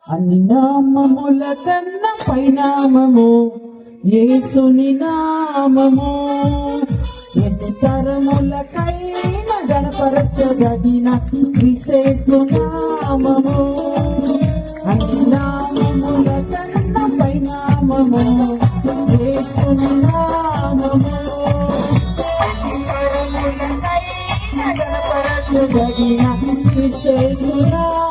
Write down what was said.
అన్ని నామముల కన్నా పైనామము యేసుని నామము. ఎన్ని తరములకైనా గణపరచదగిన క్రీస్తు నామము. అన్ని నామముల కన్నా పైనామము యేసుని నామము. అన్ని తరములకైనా గణపరచదగిన క్రీస్తు నామము.